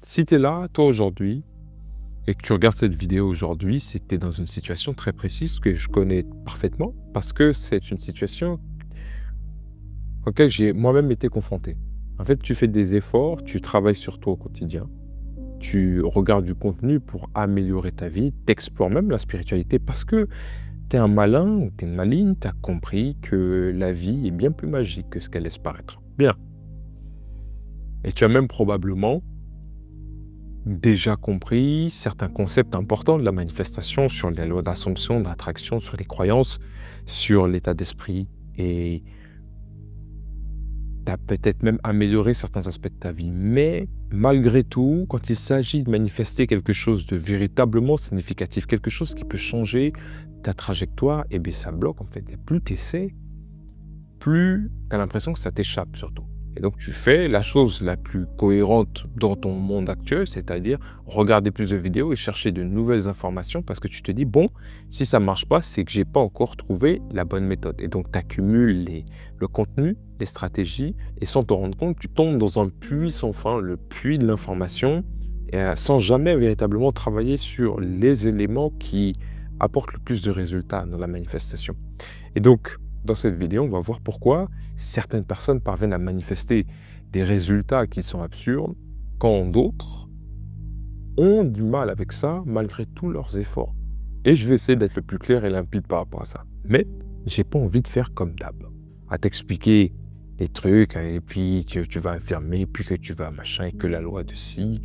Si tu es là, toi, aujourd'hui, et que tu regardes cette vidéo aujourd'hui, c'est que tu es dans une situation très précise que je connais parfaitement parce que c'est une situation auquel j'ai moi-même été confronté. En fait, tu fais des efforts, tu travailles sur toi au quotidien, tu regardes du contenu pour améliorer ta vie, tu explores même la spiritualité parce que tu es un malin ou tu es une maligne, tu as compris que la vie est bien plus magique que ce qu'elle laisse paraître. Bien. Et tu as même probablement déjà compris certains concepts importants de la manifestation sur les lois d'assomption, d'attraction, sur les croyances, sur l'état d'esprit. Et tu as peut-être même amélioré certains aspects de ta vie. Mais malgré tout, quand il s'agit de manifester quelque chose de véritablement significatif, quelque chose qui peut changer ta trajectoire, eh bien ça bloque en fait. Et plus tu essaies, plus tu as l'impression que ça t'échappe surtout. Et donc tu fais la chose la plus cohérente dans ton monde actuel, c'est-à-dire regarder plus de vidéos et chercher de nouvelles informations parce que tu te dis, bon, si ça ne marche pas, c'est que je n'ai pas encore trouvé la bonne méthode. Et donc tu accumules le contenu, les stratégies, et sans te rendre compte, tu tombes dans un puits sans fin, le puits de l'information, sans jamais véritablement travailler sur les éléments qui apportent le plus de résultats dans la manifestation. Et donc, dans cette vidéo, on va voir pourquoi certaines personnes parviennent à manifester des résultats qui sont absurdes, quand d'autres ont du mal avec ça, malgré tous leurs efforts. Et je vais essayer d'être le plus clair et limpide par rapport à ça. Mais j'ai pas envie de faire comme d'hab, à t'expliquer les trucs, et puis que tu vas affirmer, puis que tu vas machin, et que la loi de ci.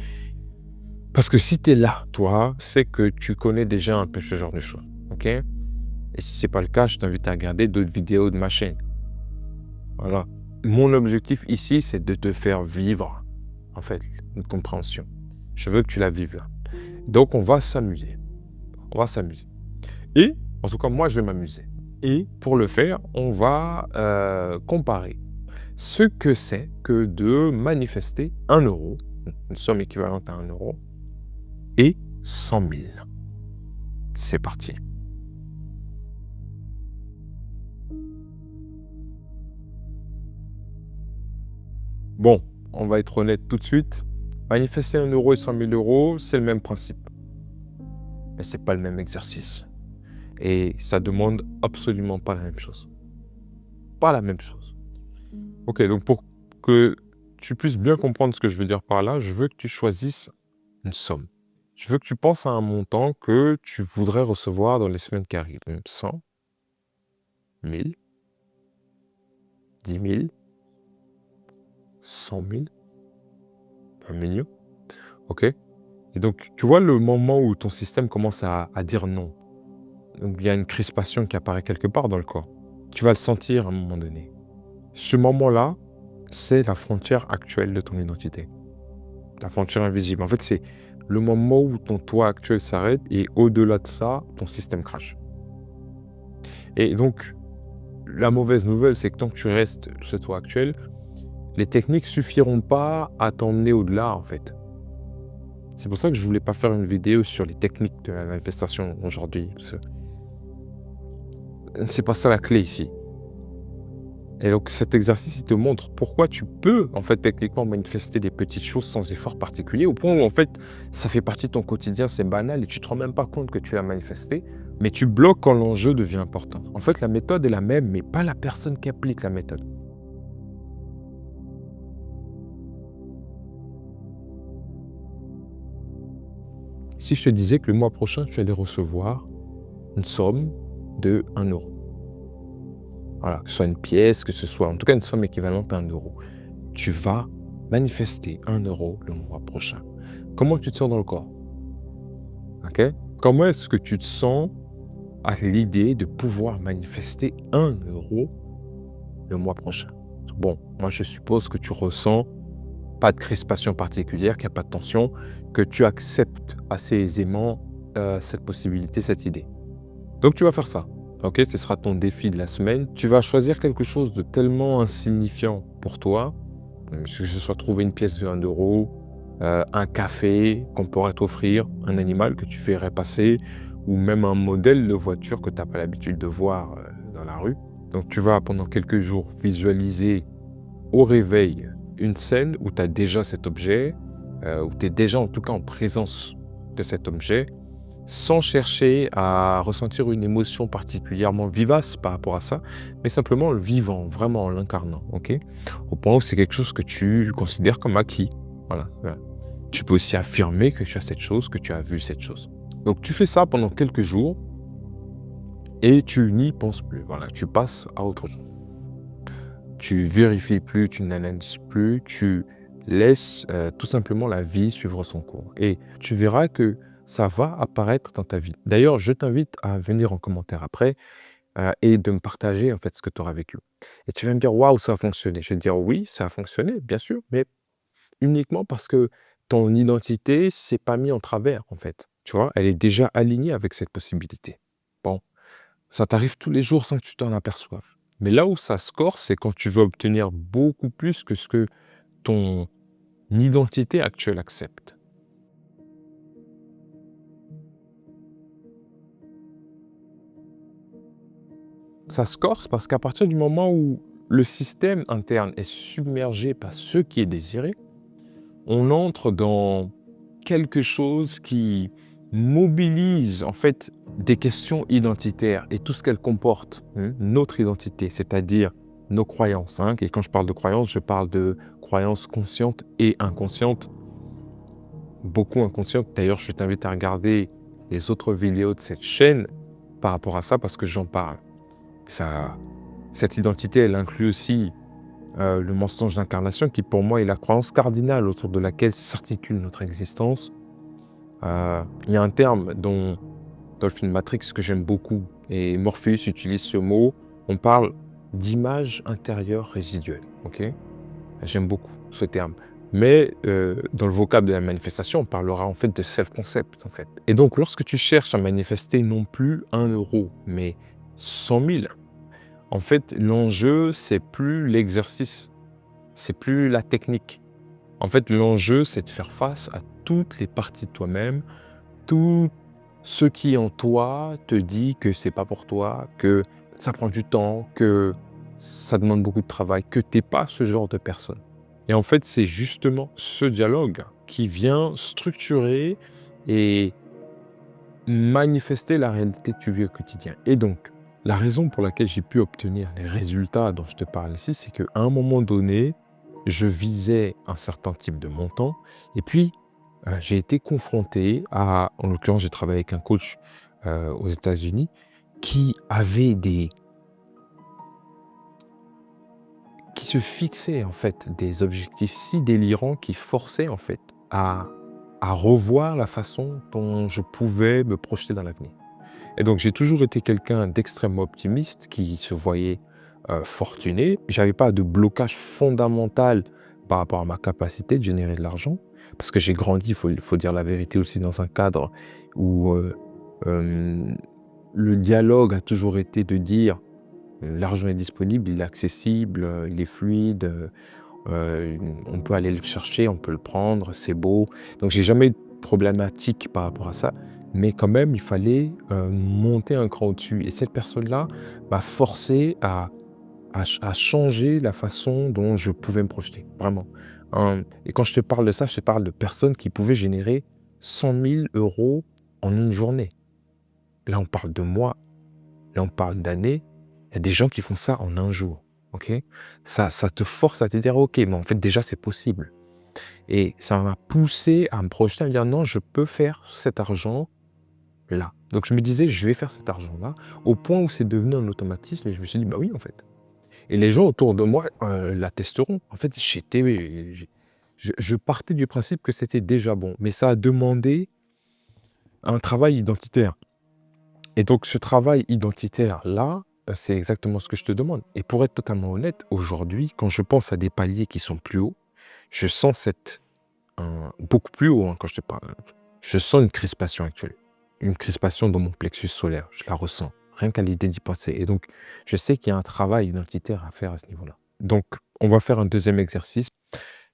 Parce que si tu es là, toi, c'est que tu connais déjà un peu ce genre de choses, ok ? Et si ce n'est pas le cas, je t'invite à regarder d'autres vidéos de ma chaîne. Voilà. Mon objectif ici, c'est de te faire vivre, en fait, une compréhension. Je veux que tu la vives là. Donc, on va s'amuser. On va s'amuser. Et, en tout cas, moi, je vais m'amuser. Et pour le faire, on va comparer ce que c'est que de manifester 1 euro, une somme équivalente à 1 euro, et 100 000. C'est parti. Bon, on va être honnête tout de suite. Manifester 1 euro et 100 000 euros, c'est le même principe. Mais ce n'est pas le même exercice. Et ça demande absolument pas la même chose. Pas la même chose. Ok, donc pour que tu puisses bien comprendre ce que je veux dire par là, je veux que tu choisisses une somme. Je veux que tu penses à un montant que tu voudrais recevoir dans les semaines qui arrivent. 100, 1000, 10 000, 100 000, 1 million. Ok ? Et donc, tu vois le moment où ton système commence à dire non. Donc, il y a une crispation qui apparaît quelque part dans le corps. Tu vas le sentir à un moment donné. Ce moment-là, c'est la frontière actuelle de ton identité. La frontière invisible. En fait, c'est le moment où ton toi actuel s'arrête et au-delà de ça, ton système crache. Et donc, la mauvaise nouvelle, c'est que tant que tu restes ce toi actuel, les techniques suffiront pas à t'emmener au-delà, en fait. C'est pour ça que je voulais pas faire une vidéo sur les techniques de la manifestation aujourd'hui. C'est pas ça la clé ici. Et donc cet exercice, il te montre pourquoi tu peux en fait techniquement manifester des petites choses sans effort particulier, au point où en fait ça fait partie de ton quotidien, c'est banal et tu te rends même pas compte que tu l'as manifesté, mais tu bloques quand l'enjeu devient important. En fait, la méthode est la même, mais pas la personne qui applique la méthode. Si je te disais que le mois prochain, tu allais recevoir une somme de 1 euro. Voilà, que ce soit une pièce, que ce soit en tout cas une somme équivalente à 1 euro. Tu vas manifester 1 euro le mois prochain. Comment tu te sens dans le corps ? Ok ? Comment est-ce que tu te sens à l'idée de pouvoir manifester 1 euro le mois prochain ? Bon, moi je suppose que tu ressens pas de crispation particulière, qu'il n'y a pas de tension, que tu acceptes assez aisément cette possibilité, cette idée. Donc tu vas faire ça. Ok, ce sera ton défi de la semaine. Tu vas choisir quelque chose de tellement insignifiant pour toi, que ce soit trouver une pièce de 1 euro, un café qu'on pourrait t'offrir, un animal que tu ferais passer, ou même un modèle de voiture que tu n'as pas l'habitude de voir dans la rue. Donc tu vas pendant quelques jours visualiser au réveil une scène où tu as déjà cet objet, ou tu es déjà en tout cas en présence de cet objet, sans chercher à ressentir une émotion particulièrement vivace par rapport à ça, mais simplement en le vivant, vraiment en l'incarnant, ok? Au point où c'est quelque chose que tu considères comme acquis. Voilà. Voilà. Tu peux aussi affirmer que tu as cette chose, que tu as vu cette chose. Donc tu fais ça pendant quelques jours et tu n'y penses plus. Voilà, tu passes à autre chose. Tu vérifies plus, tu n'analyses plus, tu laisses tout simplement la vie suivre son cours. Et tu verras que ça va apparaître dans ta vie. D'ailleurs, je t'invite à venir en commentaire après et de me partager en fait ce que tu auras vécu. Et tu vas me dire, waouh, ça a fonctionné. Je vais te dire, oui, ça a fonctionné, bien sûr, mais uniquement parce que ton identité s'est pas mise en travers, en fait. Tu vois, elle est déjà alignée avec cette possibilité. Bon, ça t'arrive tous les jours sans que tu t'en aperçoives. Mais là où ça se corse, c'est quand tu veux obtenir beaucoup plus que ce que ton identité actuelle accepte. Ça se corse parce qu'à partir du moment où le système interne est submergé par ce qui est désiré, on entre dans quelque chose qui mobilise en fait des questions identitaires et tout ce qu'elle comporte, notre identité, c'est-à-dire nos croyances. Et quand je parle de croyances, je parle de croyances conscientes et inconscientes, beaucoup inconscientes. D'ailleurs, je t'invite à regarder les autres vidéos de cette chaîne par rapport à ça parce que j'en parle. Cette identité, elle inclut aussi le mensonge d'incarnation qui pour moi est la croyance cardinale autour de laquelle s'articule notre existence. Il y a un terme dans le film Matrix que j'aime beaucoup et Morpheus utilise ce mot. On parle d'image intérieure résiduelle. Ok, j'aime beaucoup ce terme. Mais dans le vocable de la manifestation, on parlera en fait de self-concept. En fait. Et donc, lorsque tu cherches à manifester non plus 1 euro, mais 100 000, en fait, l'enjeu, c'est plus l'exercice, c'est plus la technique. En fait, l'enjeu, c'est de faire face à toutes les parties de toi-même, tout ce qui en toi te dit que c'est pas pour toi, que ça prend du temps, que ça demande beaucoup de travail, que t'es pas ce genre de personne. Et en fait, c'est justement ce dialogue qui vient structurer et manifester la réalité que tu vis au quotidien. Et donc, la raison pour laquelle j'ai pu obtenir les résultats dont je te parle ici, c'est qu'à un moment donné, je visais un certain type de montant et puis j'ai été confronté à, en l'occurrence, j'ai travaillé avec un coach aux États-Unis qui avait qui se fixait en fait des objectifs si délirants qui forçaient en fait à, à revoir la façon dont je pouvais me projeter dans l'avenir. Et donc j'ai toujours été quelqu'un d'extrêmement optimiste qui se voyait fortuné. J'avais pas de blocage fondamental par rapport à ma capacité de générer de l'argent. Parce que j'ai grandi, il faut dire la vérité aussi, dans un cadre où euh, le dialogue a toujours été de dire l'argent est disponible, il est accessible, il est fluide, on peut aller le chercher, on peut le prendre, c'est beau. Donc j'ai jamais eu de problématique par rapport à ça. Mais quand même, il fallait monter un cran au-dessus. Et cette personne-là m'a forcé à changer la façon dont je pouvais me projeter, vraiment. Et quand je te parle de ça, je te parle de personnes qui pouvaient générer 100 000 euros en une journée. Là, on parle de mois, là, on parle d'années. Il y a des gens qui font ça en un jour. Ok, ça te force à te dire, ok, mais en fait, déjà, c'est possible. Et ça m'a poussé à me projeter, à me dire, non, je peux faire cet argent là. Donc, je me disais, je vais faire cet argent-là, au point où c'est devenu un automatisme. Et je me suis dit, bah oui, en fait. Et les gens autour de moi l'attesteront. En fait, je partais du principe que c'était déjà bon, mais ça a demandé un travail identitaire. Et donc, ce travail identitaire-là, c'est exactement ce que je te demande. Et pour être totalement honnête, aujourd'hui, quand je pense à des paliers qui sont plus hauts, je sens beaucoup plus haut quand je te parle. Je sens une crispation actuelle. Une crispation dans mon plexus solaire. Je la ressens. Rien qu'à l'idée d'y penser. Et donc, je sais qu'il y a un travail identitaire à faire à ce niveau-là. Donc, on va faire un deuxième exercice.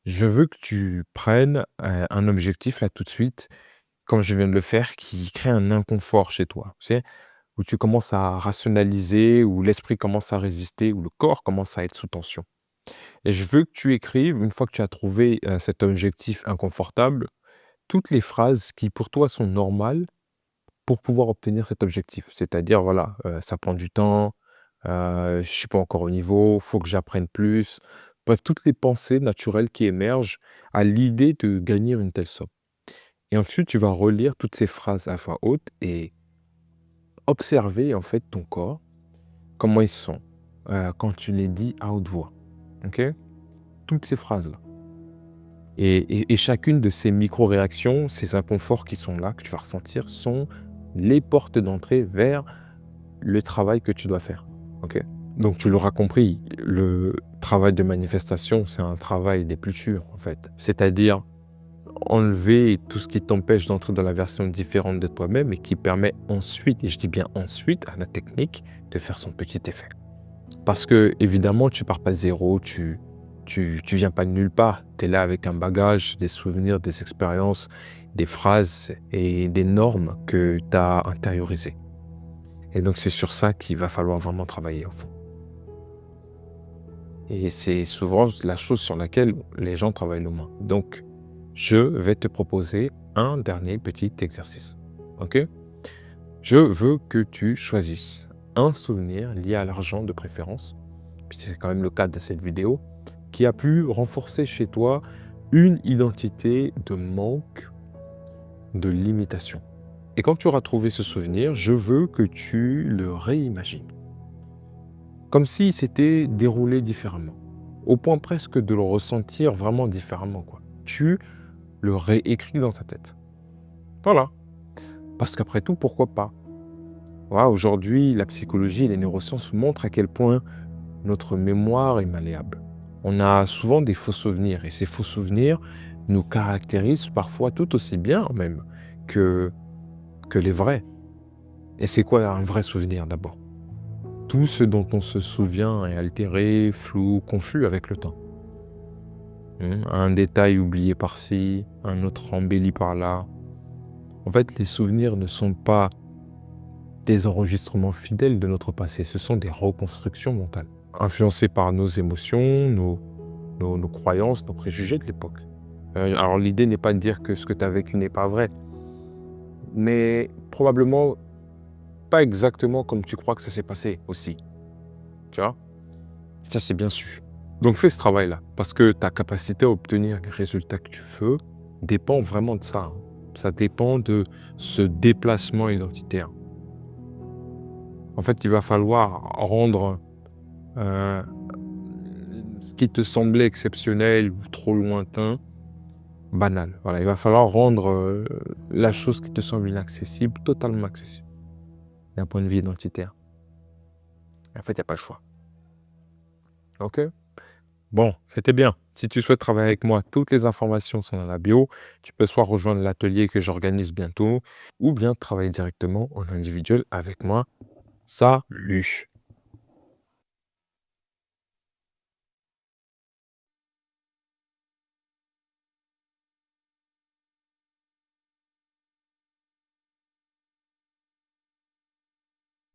Je veux que tu prennes un objectif là tout de suite, comme je viens de le faire, qui crée un inconfort chez toi. Tu sais, où tu commences à rationaliser, où l'esprit commence à résister, où le corps commence à être sous tension. Et je veux que tu écrives, une fois que tu as trouvé cet objectif inconfortable, toutes les phrases qui pour toi sont normales pour pouvoir obtenir cet objectif. C'est-à-dire, voilà, ça prend du temps, je suis pas encore au niveau, faut que j'apprenne plus. Bref, toutes les pensées naturelles qui émergent à l'idée de gagner une telle somme. Et ensuite, tu vas relire toutes ces phrases à voix haute et observer en fait ton corps, comment ils sont quand tu les dis à haute voix. OK? Toutes ces phrases-là. Et chacune de ces micro-réactions, ces inconforts qui sont là, que tu vas ressentir, sont les portes d'entrée vers le travail que tu dois faire. OK? Donc tu l'auras compris, le travail de manifestation, c'est un travail des plus durs, en fait. C'est-à-dire enlever tout ce qui t'empêche d'entrer dans la version différente de toi-même et qui permet ensuite, et je dis bien ensuite, à la technique de faire son petit effet. Parce que, évidemment, tu pars pas de zéro, tu viens pas de nulle part. Tu es là avec un bagage, des souvenirs, des expériences, des phrases et des normes que tu as intériorisées. Et donc, c'est sur ça qu'il va falloir vraiment travailler au fond. Et c'est souvent la chose sur laquelle les gens travaillent le moins. Donc, je vais te proposer un dernier petit exercice. OK? Je veux que tu choisisses un souvenir lié à l'argent de préférence, puis c'est quand même le cadre de cette vidéo, qui a pu renforcer chez toi une identité de manque, de limitation. Et quand tu auras trouvé ce souvenir, je veux que tu le réimagines. Comme si c'était déroulé différemment. Au point presque de le ressentir vraiment différemment, quoi. Tu le réécris dans ta tête. Voilà. Parce qu'après tout, pourquoi pas? Voilà, aujourd'hui, la psychologie et les neurosciences montrent à quel point notre mémoire est malléable. On a souvent des faux souvenirs et ces faux souvenirs nous caractérisent parfois tout aussi bien même que les vrais. Et c'est quoi un vrai souvenir d'abord? Tout ce dont on se souvient est altéré, flou, confus avec le temps. Un détail oublié par-ci, un autre embelli par-là. En fait, les souvenirs ne sont pas des enregistrements fidèles de notre passé, ce sont des reconstructions mentales, influencées par nos émotions, nos croyances, nos préjugés de l'époque. Alors l'idée n'est pas de dire que ce que tu as vécu n'est pas vrai, mais probablement pas exactement comme tu crois que ça s'est passé aussi. Tu vois? Ça, c'est bien su. Donc fais ce travail-là, parce que ta capacité à obtenir les résultats que tu veux dépend vraiment de ça. Ça dépend de ce déplacement identitaire. En fait, il va falloir rendre ce qui te semblait exceptionnel ou trop lointain, banal. Voilà, il va falloir rendre la chose qui te semble inaccessible, totalement accessible, d'un point de vue identitaire. En fait, il n'y a pas le choix. OK? Bon, c'était bien. Si tu souhaites travailler avec moi, toutes les informations sont dans la bio. Tu peux soit rejoindre l'atelier que j'organise bientôt, ou bien travailler directement en individuel avec moi. Salut!